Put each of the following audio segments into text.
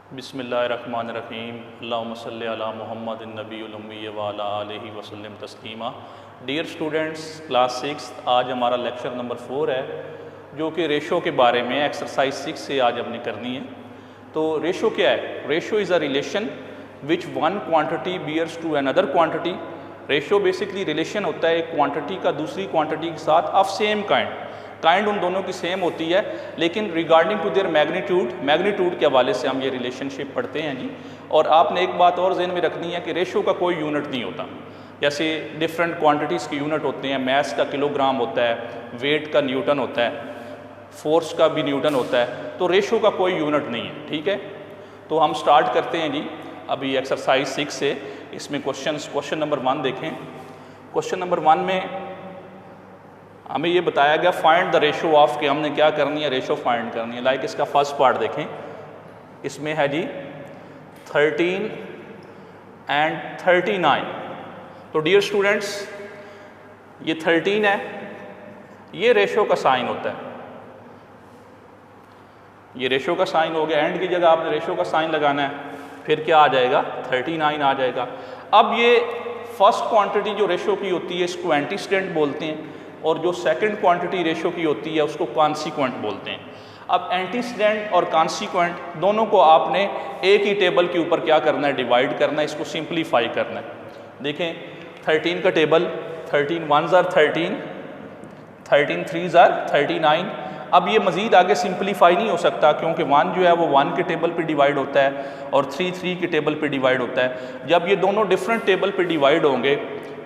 बिस्मिल्लाहिर्रहमानिर्रहीम अल्लाहुम्मा सल्लि अला मुहम्मदिन नबीयुल उम्मी व अला आलिहि वसल्लम तस्लीमा। डियर स्टूडेंट्स, क्लास 6 आज हमारा लेक्चर नंबर 4 है जो कि रेशो के बारे में एक्सरसाइज 6 से आज हमने करनी है। तो रेशो क्या है? Ratio is a relation which one quantity bears to another quantity. Ratio basically relation होता है एक क्वांटिटी का दूसरी क्वांटिटी के साथ ऑफ सेम काइंड उन दोनों की सेम होती है, लेकिन रिगार्डिंग टू देयर मैग्नीट्यूड के हवाले से हम ये रिलेशनशिप पढ़ते हैं जी। और आपने एक बात और जहन में रखनी है कि रेशो का कोई यूनिट नहीं होता। जैसे डिफरेंट क्वांटिटीज़ के यूनिट होते हैं, मैस का किलोग्राम होता है, वेट का न्यूटन होता है, फोर्स का भी न्यूटन होता है, तो रेशो का कोई यूनिट नहीं है। ठीक है, तो हम स्टार्ट करते हैं जी अभी एक्सरसाइज 6 से। इसमें क्वेश्चन नंबर 1 देखें। क्वेश्चन नंबर 1 में हमें ये बताया गया फाइंड द रेशो ऑफ, कि हमने क्या करनी है, रेशो फाइंड करनी है। लाइक इसका फर्स्ट पार्ट देखें, इसमें है जी 13 एंड 39। तो डियर स्टूडेंट्स, ये 13 है, ये रेशो का साइन होता है, ये रेशो का साइन हो गया। एंड की जगह आपने रेशो का साइन लगाना है, फिर क्या आ जाएगा, 39 आ जाएगा। अब ये फर्स्ट क्वांटिटी जो रेशो की होती है इसको एंटीसीडेंट बोलते हैं, और जो सेकंड क्वांटिटी रेशो की होती है उसको कॉन्सिक्वेंट बोलते हैं। अब एंटीसीडेंट और कॉन्सिक्वेंट दोनों को आपने एक ही टेबल के ऊपर क्या करना है, डिवाइड करना है, इसको सिंप्लीफाई करना है। देखें 13 का table, 13 1s are 13, 13 3s are 39। अब ये मज़ीद आगे सिंप्लीफाई नहीं हो सकता, क्योंकि 1 जो है वो 1 के टेबल पे डिवाइड होता है और 3 3 के टेबल पे डिवाइड होता है। जब ये दोनों डिफरेंट टेबल पे डिवाइड होंगे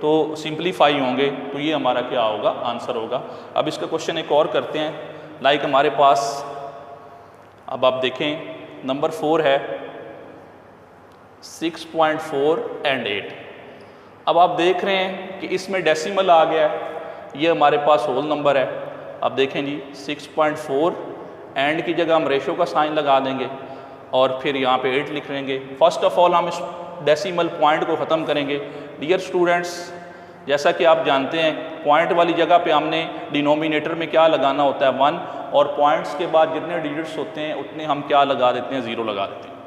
तो सिंप्लीफाई होंगे, तो ये हमारा क्या होगा, आंसर होगा। अब इसका क्वेश्चन एक और करते हैं। लाइक हमारे पास, अब आप देखें नंबर 4 है 6.4 एंड 8। अब आप देख रहे हैं कि इसमें डेसिमल आ गया है, ये हमारे पास होल नंबर है। अब देखें जी 6.4 एंड की जगह हम रेशो का साइन लगा देंगे और फिर यहाँ पे 8 लिख लेंगे। फर्स्ट ऑफ ऑल हम इस डेसिमल पॉइंट को ख़त्म करेंगे। डियर स्टूडेंट्स, जैसा कि आप जानते हैं पॉइंट वाली जगह पे हमने डिनोमिनेटर में क्या लगाना होता है, 1, और पॉइंट्स के बाद जितने डिजिट्स होते हैं उतने हम क्या लगा देते हैं, 0 लगा देते हैं।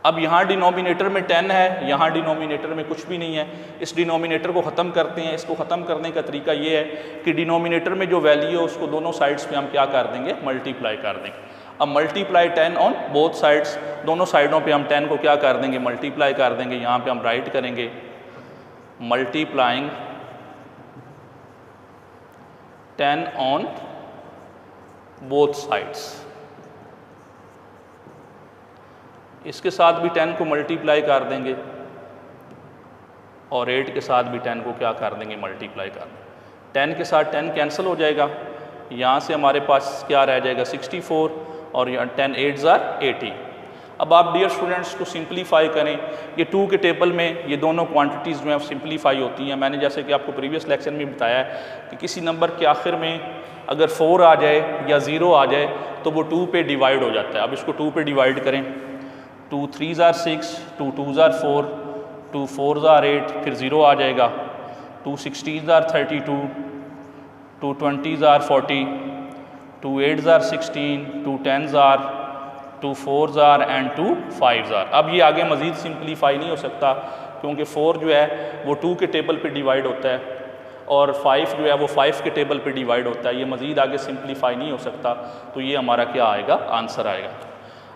अब यहाँ डिनोमिनेटर में 10 है, यहाँ डिनोमिनेटर में कुछ भी नहीं है। इस डिनोमिनेटर को ख़त्म करते हैं। इसको ख़त्म करने का तरीका ये है कि डिनोमिनेटर में जो वैल्यू है उसको दोनों साइड्स पे हम क्या कर देंगे, मल्टीप्लाई कर देंगे। अब मल्टीप्लाई 10 ऑन बोथ साइड्स, दोनों साइडों पे हम 10 को क्या कर देंगे, मल्टीप्लाई कर देंगे। यहाँ पे हम राइट करेंगे मल्टीप्लाइंग 10 ऑन बोथ साइड्स। इसके साथ भी 10 को मल्टीप्लाई कर देंगे और 8 के साथ भी 10 को क्या कर देंगे, मल्टीप्लाई कर देंगे। 10 के साथ 10 कैंसिल हो जाएगा, यहाँ से हमारे पास क्या रह जाएगा, 64, और यहाँ 10 8s are 80। अब आप डियर स्टूडेंट्स को सिंप्लीफाई करें। ये 2 के टेबल में ये दोनों क्वांटिटीज़ जो हैं सिंप्लीफाई होती हैं। मैंने जैसे कि आपको प्रीवियस लेक्चर में बताया है कि किसी नंबर के आखिर में अगर 4 आ जाए या 0 आ जाए तो वो 2 पे डिवाइड हो जाता है। अब इसको 2 पे डिवाइड करें, 2 3s are 6, 2 2s are 4, 2 4s are 8, फिर 0 आ जाएगा, 2 16s are 32, 2 20s are 40, 2 8s are 16, 2 10s are, 2 4s are and 2 5s are। अब ये आगे मज़ीद सिंप्लीफाई नहीं हो सकता, क्योंकि 4 जो है वो 2 के टेबल पे डिवाइड होता है और 5 जो है वो 5 के टेबल पे डिवाइड होता है। ये मज़ीद आगे सिंप्लीफाई नहीं हो सकता, तो ये हमारा क्या आएगा, आंसर आएगा।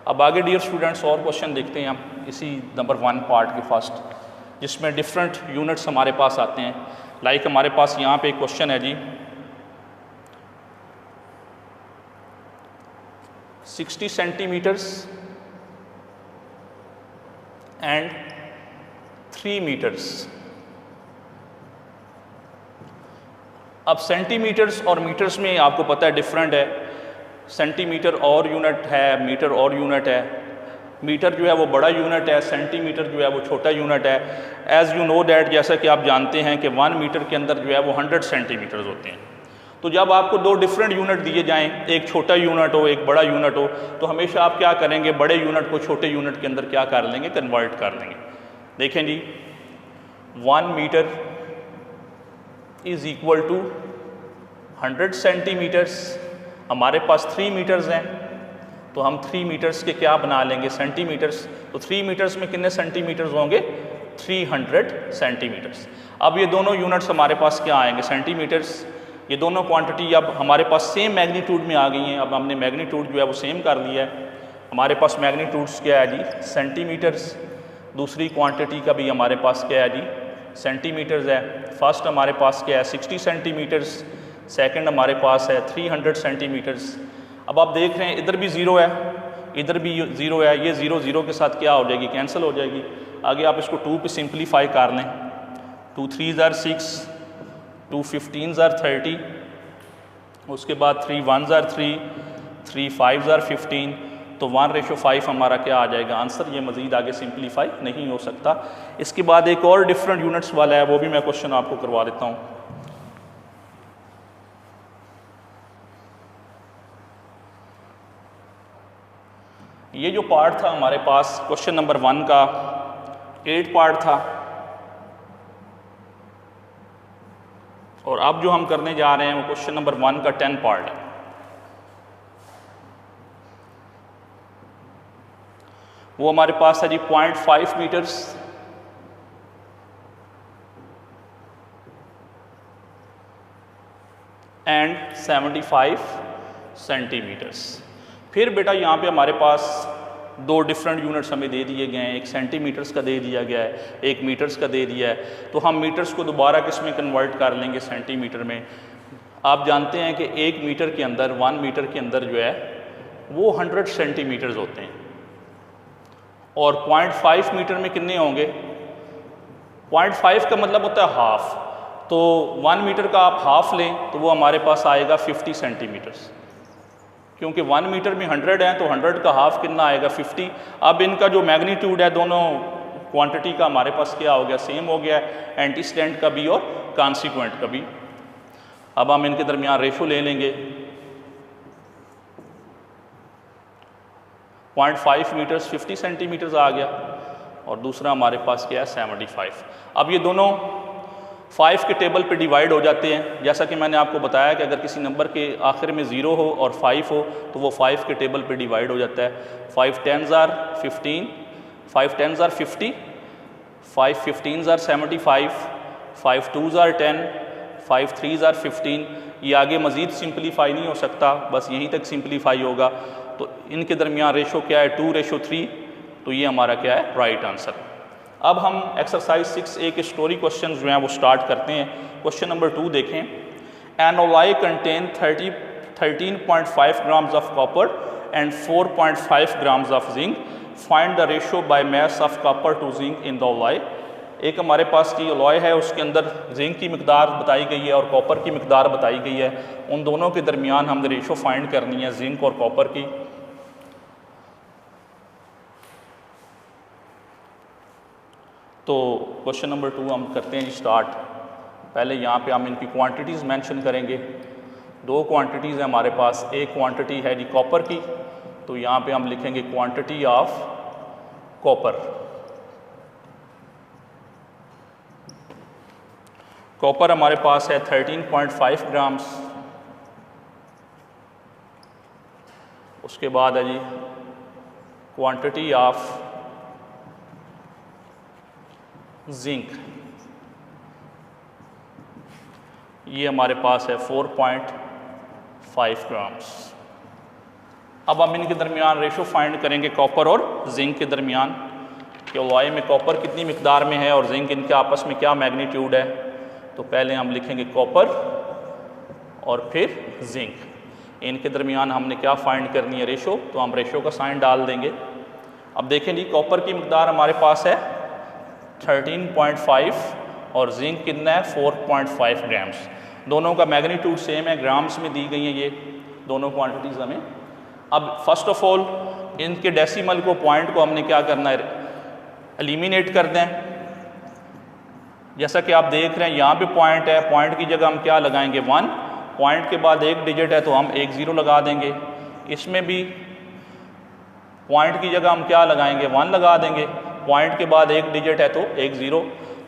अब आगे डियर स्टूडेंट्स और क्वेश्चन देखते हैं हम इसी नंबर 1 पार्ट के फर्स्ट, जिसमें डिफरेंट यूनिट्स हमारे पास आते हैं। लाइक हमारे पास यहाँ पे एक क्वेश्चन है जी 60 सेंटीमीटर्स एंड 3 मीटर्स। अब सेंटीमीटर्स और मीटर्स में आपको पता है डिफरेंट है। सेंटीमीटर और यूनिट है, मीटर और यूनिट है। मीटर जो है वो बड़ा यूनिट है, सेंटीमीटर जो है वो छोटा यूनिट है। एज़ यू नो डैट, जैसा कि आप जानते हैं कि 1 मीटर के अंदर जो है वो 100 सेंटीमीटर्स होते हैं। तो जब आपको 2 डिफरेंट यूनिट दिए जाएं, एक छोटा यूनिट हो एक बड़ा यूनिट हो, तो हमेशा आप क्या करेंगे, बड़े यूनिट को छोटे यूनिट के अंदर क्या कर लेंगे, कन्वर्ट कर लेंगे। देखें जी 1 metre is equal to 100 centimetres. हमारे पास 3 मीटर्स हैं, तो हम 3 मीटर्स के क्या बना लेंगे, सेंटीमीटर्स। तो 3 मीटर्स में कितने सेंटीमीटर्स होंगे, 300 सेंटीमीटर्स। अब ये दोनों यूनिट्स हमारे पास क्या आएंगे, सेंटीमीटर्स। ये दोनों क्वांटिटी अब हमारे पास सेम मैग्नीट्यूड में आ गई हैं। अब हमने मैग्नीट्यूड जो है वो सेम कर लिया है। हमारे पास मैग्नीट्यूड्स क्या है जी, सेंटीमीटर्स। दूसरी क्वांटिटी का भी हमारे पास क्या है जी, सेंटीमीटर्स है। फर्स्ट हमारे पास क्या है 60 सेंटीमीटर्स, सेकंड हमारे पास है 300 सेंटीमीटर्स। अब आप देख रहे हैं इधर भी ज़ीरो है, इधर भी ज़ीरो है, ये ज़ीरो ज़ीरो के साथ क्या हो जाएगी, कैंसिल हो जाएगी। आगे आप इसको 2 पे सिंप्लीफाई कर लें, 2 3 ज़ार 6, 2 15 ज़ार 30, उसके बाद 3 1 ज़ार 3, 3 5 ज़ार 15, तो 1:5 हमारा क्या आ जाएगा आंसर। ये मज़ीद आगे सिंप्लीफाई नहीं हो सकता। इसके बाद एक और डिफरेंट यूनिट्स वाला है, वो भी मैं क्वेश्चन आपको करवा देता हूँ। ये जो पार्ट था हमारे पास क्वेश्चन नंबर 1 का 8 पार्ट था, और अब जो हम करने जा रहे हैं वो क्वेश्चन नंबर 1 का 10 पार्ट है। वो हमारे पास है जी 0.5 मीटर्स एंड 75 सेंटीमीटर्स। फिर बेटा यहाँ पे हमारे पास दो डिफरेंट यूनिट्स हमें दे दिए गए हैं, एक सेंटीमीटर्स का दे दिया गया है, एक मीटर्स का दे दिया है। तो हम मीटर्स को दोबारा किस में कन्वर्ट कर लेंगे, सेंटीमीटर में। आप जानते हैं कि 1 मीटर के अंदर, 1 मीटर के अंदर जो है वो 100 सेंटीमीटर्स होते हैं, और 0.5 मीटर में कितने होंगे, 0.5 का मतलब होता है हाफ। तो 1 मीटर का आप हाफ लें तो वो हमारे पास आएगा 50 सेंटीमीटर्स, क्योंकि 1 मीटर में 100 है तो 100 का हाफ कितना आएगा, 50। अब इनका जो मैग्नीट्यूड है दोनों क्वांटिटी का हमारे पास क्या हो गया, सेम हो गया, एंटीस्टेंट का भी और कॉन्सिक्वेंट का भी। अब हम इनके दरमियान रेशो ले लेंगे, 0.5 मीटर्स 50 सेंटीमीटर्स आ गया, और दूसरा हमारे पास क्या है 75। अब ये दोनों 5 के टेबल पे डिवाइड हो जाते हैं। जैसा कि मैंने आपको बताया कि अगर किसी नंबर के आखिर में 0 हो और 5 हो तो वो 5 के टेबल पे डिवाइड हो जाता है। 5 10 ज़ार 15, 5 10 ज़ार 50, 5 15 ज़ार 75, 5 2 ज़ार 10, 5 3 ज़ार 15। ये आगे मज़ीद सिंप्लीफाई नहीं हो सकता, बस यहीं तक सिंप्लीफाई होगा। तो इनके दरमियान रेशो क्या है, 2:3। तो ये हमारा क्या है, राइट आंसर। अब हम एक्सरसाइज 6A के स्टोरी क्वेश्चन जो हैं वो स्टार्ट करते हैं। क्वेश्चन नंबर 2 देखें। An alloy contain 13.5 grams of copper and 4.5 grams of zinc. Find the ratio by mass of copper to zinc in the alloy. एक हमारे पास की अलॉय है, उसके अंदर जिंक की मिकदार बताई गई है और कॉपर की मिकदार बताई गई है। उन दोनों के दरमियान हमने रेशो फाइंड करनी है, जिंक और कॉपर की। तो क्वेश्चन नंबर 2 हम करते हैं जी स्टार्ट। पहले यहाँ पे हम इनकी क्वांटिटीज़ मेंशन करेंगे। 2 क्वांटिटीज़ है हमारे पास। एक क्वांटिटी है जी कॉपर की, तो यहाँ पे हम लिखेंगे क्वांटिटी ऑफ कॉपर। कॉपर हमारे पास है 13.5 ग्राम्स। उसके बाद है जी क्वांटिटी ऑफ जिंक, ये हमारे पास है 4.5 ग्राम्स। अब हम इनके दरमियान रेशो फाइंड करेंगे कॉपर और जिंक के दरमियान, कि अलॉय में कॉपर कितनी मिकदार में है और जिंक इनके आपस में क्या मैग्नीट्यूड है। तो पहले हम लिखेंगे कॉपर और फिर जिंक। इनके दरमियान हमने क्या फाइंड करनी है, रेशो। तो हम रेशो का साइन डाल देंगे। अब देखें जी, कॉपर की मिकदार हमारे पास है 13.5 और जिंक कितना है 4.5 ग्राम्स। दोनों का मैग्नीट्यूड सेम है, ग्राम्स में दी गई हैं ये दोनों क्वांटिटीज़ हमें। अब फर्स्ट ऑफ ऑल इनके डेसिमल को, पॉइंट को हमने क्या करना है, एलिमिनेट कर दें। जैसा कि आप देख रहे हैं यहाँ पे पॉइंट है, पॉइंट की जगह हम क्या लगाएंगे 1। पॉइंट के बाद एक डिजिट है तो हम एक 0 लगा देंगे। इसमें भी पॉइंट की जगह हम क्या लगाएंगे 1 लगा देंगे। पॉइंट के बाद एक डिजिट है तो एक 0।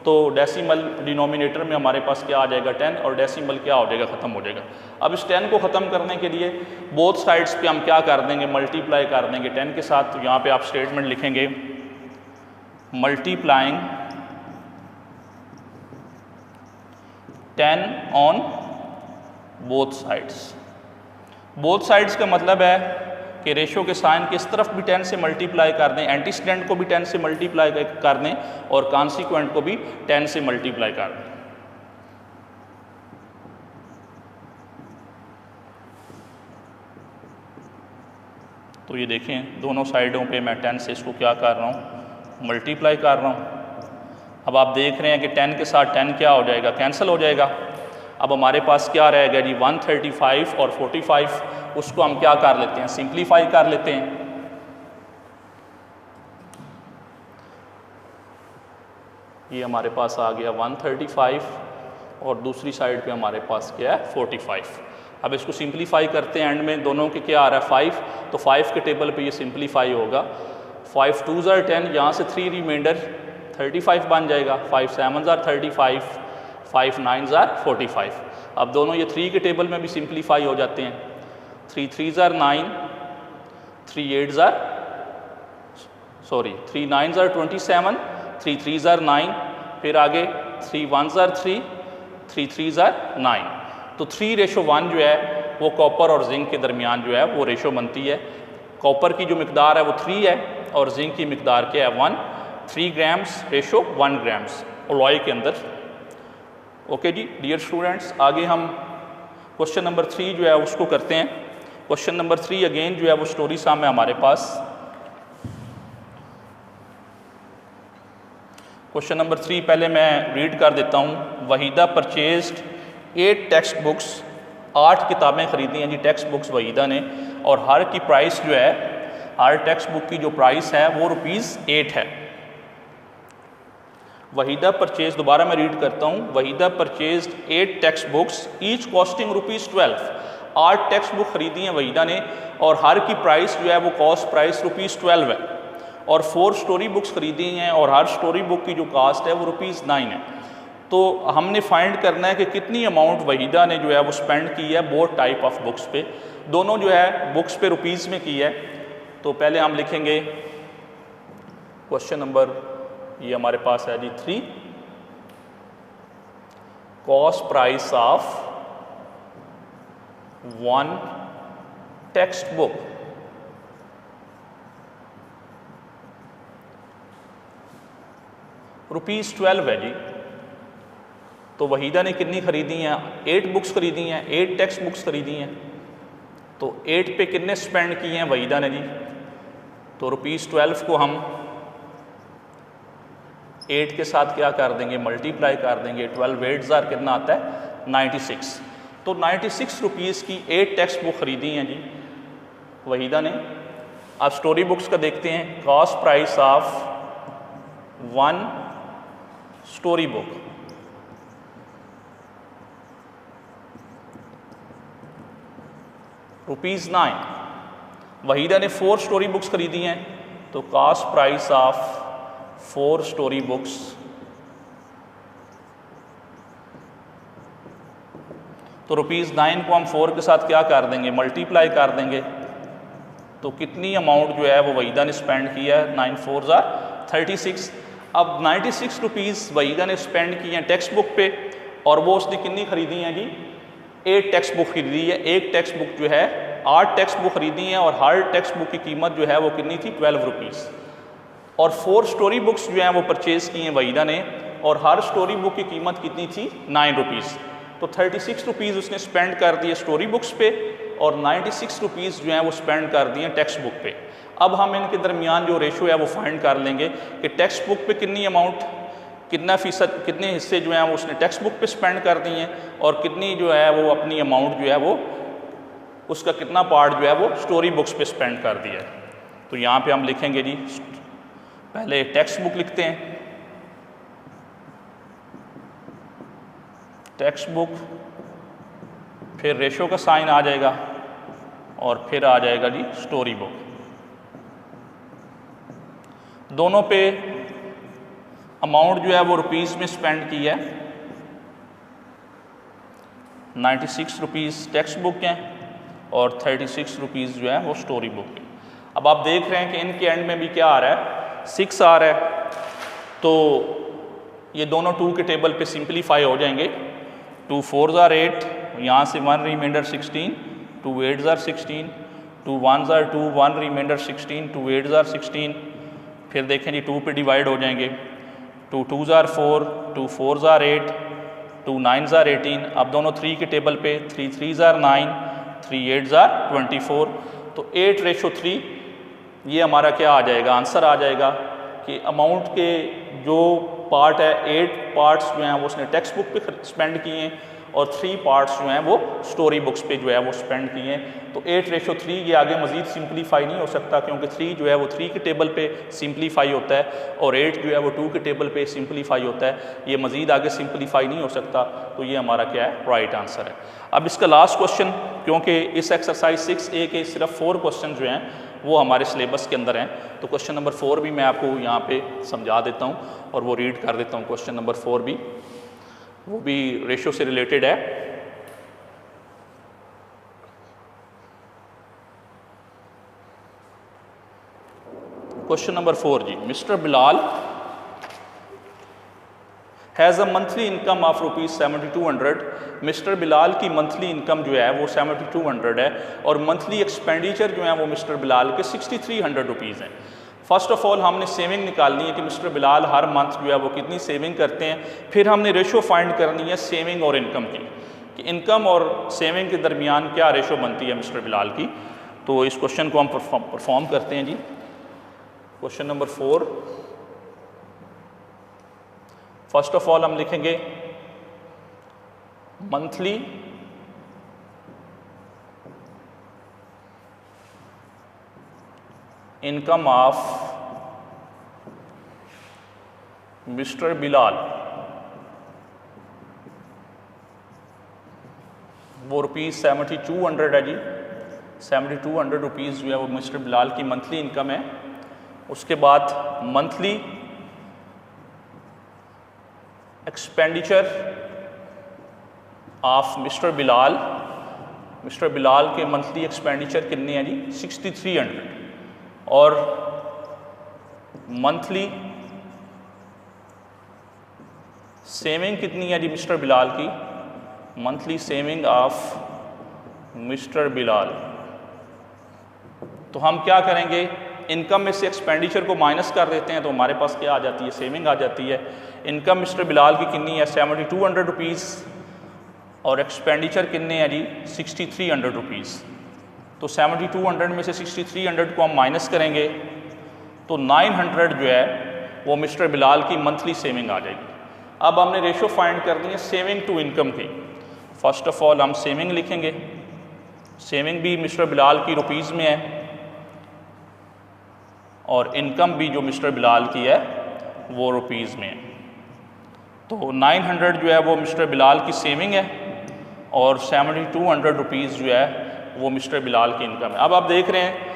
तो डेसिमल डिनोमिनेटर में हमारे पास क्या आ जाएगा 10 और डेसिमल क्या हो जाएगा, ख़त्म हो जाएगा। अब इस 10 को ख़त्म करने के लिए बोथ साइड्स पे हम क्या कर देंगे, मल्टीप्लाई कर देंगे 10 के साथ। तो यहाँ पे आप स्टेटमेंट लिखेंगे multiplying 10 on both sides. Both sides का मतलब है कि रेशो के साइन किस तरफ भी 10 से मल्टीप्लाई कर दें, एंटीसीडेंट को भी 10 से मल्टीप्लाई कर दें और कॉन्सिक्वेंट को भी 10 से मल्टीप्लाई कर दें। तो ये देखें दोनों साइडों पे मैं 10 से इसको क्या कर रहा हूँ, मल्टीप्लाई कर रहा हूँ। अब आप देख रहे हैं कि 10 के साथ 10 क्या हो जाएगा, कैंसिल हो जाएगा। अब हमारे पास क्या रहेगा जी 135 और 45, उसको हम क्या कर लेते हैं, सिंप्लीफाई कर लेते हैं। ये हमारे पास आ गया 135 और दूसरी साइड पे हमारे पास क्या है 45। अब इसको सिंप्लीफाई करते हैं, एंड में दोनों के क्या आ रहा है 5, तो 5 के टेबल पे ये सिंप्लीफाई होगा। 5 2s are 10, यहाँ से 3 रिमाइंडर 35 बन जाएगा। 5 7s are 35, 5 9s are 45। अब दोनों ये 3 के टेबल में भी सिंप्लीफाई हो जाते हैं। 3 3s are 9, 3 8s are 3 9s are 27, 3 3s are 9, फिर आगे 3 1s are 3, 3 3s are 9। तो 3:1 जो है वो कॉपर और जिंक के दरमियान जो है वो रेशो बनती है। कॉपर की जो मिकदार है वो 3 है और जिंक की मिकदार क्या है 1। 3 ग्राम्स रेशो 1 ग्राम्स अलॉय के अंदर। ओके जी डियर स्टूडेंट्स, आगे हम क्वेश्चन नंबर 3 जो है उसको करते हैं। क्वेश्चन नंबर 3 अगेन जो है वो स्टोरी साम है हमारे पास। क्वेश्चन नंबर 3 पहले मैं रीड कर देता हूँ। वहीदा परचेज्ड 8 टेक्स्ट बुक्स, 8 किताबें खरीदी हैं जी टेक्स्ट बुक्स वहीदा ने, और हर की प्राइस जो है, हर टेक्स्ट बुक की जो प्राइस है वो ₹8 है। वहीदा परचेज, दोबारा मैं रीड करता हूँ, Waheeda purchased 8 text books each costing ₹12। 8 text book खरीदी हैं वहीदा ने और हर की प्राइस जो है वो कॉस्ट प्राइस ₹12 है। और 4 स्टोरी बुक्स खरीदी हैं और हर स्टोरी बुक की जो कास्ट है वो ₹9 है। तो हमने फाइंड करना है कि कितनी अमाउंट वहीदा ने जो है वो स्पेंड की है बोथ टाइप ऑफ बुक्स पे। दोनों जो है बुक्स पे रुपीज़ में की है। तो पहले हम लिखेंगे क्वेश्चन नंबर, ये हमारे पास है जी 3, cost price of 1 text book ₹12 है जी। तो वहीदा ने कितनी खरीदी हैं, 8 बुक्स खरीदी हैं, 8 टेक्स्ट बुक्स खरीदी हैं। तो 8 पे कितने स्पेंड किए हैं वहीदा ने जी, तो ₹12 को हम 8 के साथ क्या कर देंगे, मल्टीप्लाई कर देंगे। 12 8s are कितना आता है 96। तो 96 रुपीज़ की 8 टेक्स्ट बुक खरीदी हैं जी वहीदा ने। अब स्टोरी बुक्स का देखते हैं। Cost price of 1 story book ₹9। Waheeda ने 4 स्टोरी बुक्स खरीदी हैं, तो cost price of 4 story books तो ₹9 को हम 4 के साथ क्या कर देंगे, मल्टीप्लाई कर देंगे। तो कितनी अमाउंट जो है वो वहीदा ने स्पेंड किया है, 9 4s are 36। अब 96 रुपीज़ वहीदा ने स्पेंड किए हैं टेक्स्ट बुक पे, और वो उसने कितनी खरीदी हैं जी, 8 टेक्स्ट बुक खरीदी है। एक टेक्स्ट बुक जो है 8 टेक्स्ट बुक खरीदी हैं और हर टेक्स्ट बुक की कीमत जो है वो कितनी थी, 12 रुपीज़। और 4 स्टोरी बुक्स जो हैं वो परचेज़ की हैं वहीदा ने और हर स्टोरी बुक की कीमत कितनी थी, 9 रुपीज़। तो 36 रुपीज़ उसने स्पेंड कर दिए स्टोरी बुक्स पे और 96 रुपीज़ जो हैं वो स्पेंड कर दिए टेक्स्ट बुक पे। अब हम इनके दरमियान जो रेशो है वो फाइंड कर लेंगे कि टेक्स्ट बुक पे कितनी अमाउंट, कितना फ़ीसद, कितने हिस्से जो हैं वो उसने टेक्स्ट बुक पे स्पेंड कर दिए हैं और कितनी जो है वो अपनी अमाउंट जो है वो उसका कितना पार्ट जो है वो स्टोरी बुक्स पे स्पेंड कर दिया है। तो यहाँ पे हम लिखेंगे जी, पहले टेक्स्ट बुक लिखते हैं, टेक्स्ट बुक, फिर रेशो का साइन आ जाएगा और फिर आ जाएगा जी स्टोरी बुक। दोनों पे अमाउंट जो है वो रुपीज़ में स्पेंड की है 96 रुपीज़ टेक्स्ट बुक हैं और 36 रुपीज़ जो है वो स्टोरी बुक है। अब आप देख रहे हैं कि इनके एंड में भी क्या आ रहा है, 6 आ रहा है, तो ये दोनों 2 के टेबल पे सिंप्लीफाई हो जाएंगे। 2 4s are 8, यहाँ से 1 remainder 16, 2 8s are 16, 2 1s are 2, 1 remainder 16, 2 8s are 16। फिर देखें जी 2 पे डिवाइड हो जाएंगे, 2 2s are 4, 2 4s are 8, 2 9s are 18। अब दोनों 3 के टेबल पे 3 3s are 9, 3 8s are 24। तो 8:3 ये हमारा क्या आ जाएगा, आंसर आ जाएगा कि अमाउंट के जो पार्ट है 8 पार्ट्स जो हैं वो उसने टेक्स्ट बुक पे स्पेंड किए हैं और 3 पार्ट्स जो हैं वो स्टोरी बुक्स पे जो है वो स्पेंड किए हैं। तो 8:3 ये आगे मज़ीद सिंप्लीफाई नहीं हो सकता, क्योंकि 3 जो है वो 3 के टेबल पे सिंप्लीफाई होता है और 8 जो है वो 2 के टेबल पे सिंप्लीफाई होता है। ये मज़ीद आगे सिंप्लीफाई नहीं हो सकता, तो ये हमारा क्या है, राइट आंसर है। अब इसका लास्ट क्वेश्चन, क्योंकि इस एक्सरसाइज 6A के सिर्फ 4 क्वेश्चन जो हैं वो हमारे सिलेबस के अंदर हैं, तो क्वेश्चन नंबर 4 भी मैं आपको यहाँ पे समझा देता हूँ और वो रीड कर देता हूँ। क्वेश्चन नंबर 4 भी, वो भी रेशो से रिलेटेड है। क्वेश्चन नंबर 4 जी, mister Bilal has a monthly income of ₹7200। Mister Bilal की मंथली इनकम जो है वो 7200 है और मंथली एक्सपेंडिचर जो है वो मिस्टर बिलाल के 6300 रुपीज़ हैं। फर्स्ट ऑफ ऑल हमने सेविंग निकालनी है कि मिस्टर बिलाल हर मंथ जो है वो कितनी सेविंग करते हैं। फिर हमने रेशो फाइंड करनी है सेविंग और इनकम की, कि इनकम और सेविंग के दरमियान क्या रेशो बनती है मिस्टर बिलाल की। तो इस क्वेश्चन को हम परफॉर्म करते हैं जी। Question number 4, first of all हम लिखेंगे monthly income of mister Bilal, वो ₹7200 है जी। 7200 रुपीज़ जो है वो मिस्टर बिलाल की मंथली इनकम है। उसके बाद monthly expenditure of mister Bilal, mister Bilal के मंथली एक्सपेंडिचर कितने हैं जी, 6300। और मंथली सेविंग कितनी है जी मिस्टर बिलाल की, monthly saving of mister Bilal. तो हम क्या करेंगे, इनकम में से एक्सपेंडिचर को माइनस कर देते हैं तो हमारे पास क्या आ जाती है, सेविंग आ जाती है। इनकम मिस्टर बिलाल की कितनी है, 7200 रुपीज़ और एक्सपेंडिचर कितने हैं जी, 6300 रुपीज़। तो 7200 में से 6300 को हम माइनस करेंगे तो 900 जो है वो मिस्टर बिलाल की मंथली सेविंग आ जाएगी। अब हमने रेशो फाइंड करनी है सेविंग टू इनकम की। फर्स्ट ऑफ ऑल हम सेविंग लिखेंगे, सेविंग भी मिस्टर बिलाल की रुपीज़ में है और इनकम भी जो मिस्टर बिलाल की है वो रुपीज़ में है। तो 900 जो है वो मिस्टर बिलाल की सेविंग है और 7200 रुपीज़ जो है वो मिस्टर बिलाल की इनकम है। अब आप देख रहे हैं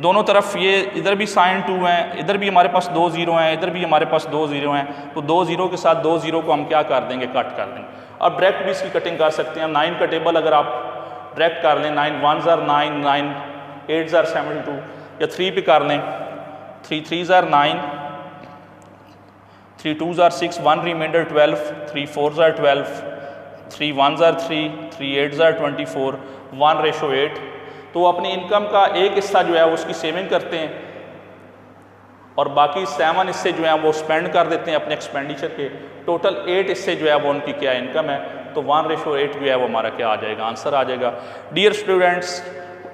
दोनों तरफ ये इधर भी साइन 2 हैं, इधर भी हमारे पास 2 ज़ीरो हैं, इधर भी हमारे पास 2 ज़ीरो हैं। तो 2 ज़ीरो के साथ 2 ज़ीरो को हम क्या कर देंगे, कट कर देंगे। अब डायरेक्ट भी इसकी कटिंग कर सकते हैं। 9 का टेबल अगर आप डायरेक्ट कर लें, 9 1s are 9, 9 8s are 72, या 3 पे कर लें, 3 3s are 9, 3 2s are 6, 1 remainder 12, 3 4s are 12, 3 1s are 3, 3 8s are 24, 1:8। तो अपनी इनकम का एक हिस्सा जो है वो उसकी सेविंग करते हैं और बाकी 7 हिस्से जो हैं वो स्पेंड कर देते हैं अपने एक्सपेंडिचर के। टोटल 8 हिस्से जो है वो उनकी क्या इनकम है, तो 1:8 जो है वो हमारा क्या आ जाएगा, आंसर आ जाएगा। डियर स्टूडेंट्स,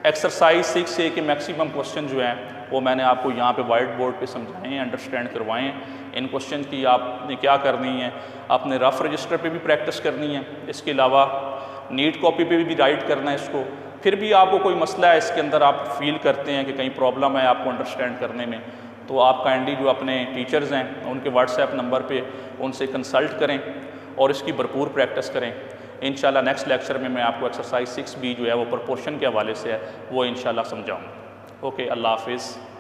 एक्सरसाइज 6A के मैक्सिमम क्वेश्चन जो हैं वो मैंने आपको यहाँ पे वाइट बोर्ड पे समझाए हैं, अंडरस्टैंड करवाए हैं। इन क्वेश्चन की आपने क्या करनी है, आपने रफ रजिस्टर पे भी प्रैक्टिस करनी है, इसके अलावा नीट कॉपी पे भी राइट करना है इसको। फिर भी आपको कोई मसला है इसके अंदर, आप फील करते हैं कि कहीं प्रॉब्लम है आपको अंडरस्टैंड करने में, तो आप काइंडली जो अपने टीचर्स हैं उनके व्हाट्सएप नंबर पे उनसे कंसल्ट करें और इसकी भरपूर प्रैक्टिस करें। इंशाल्लाह नेक्स्ट लेक्चर में मैं आपको एक्सरसाइज 6B जो है वो प्रोपोर्शन के हवाले से है वो इंशाल्लाह समझाऊँगा। ओके, अल्लाह हाफिज़।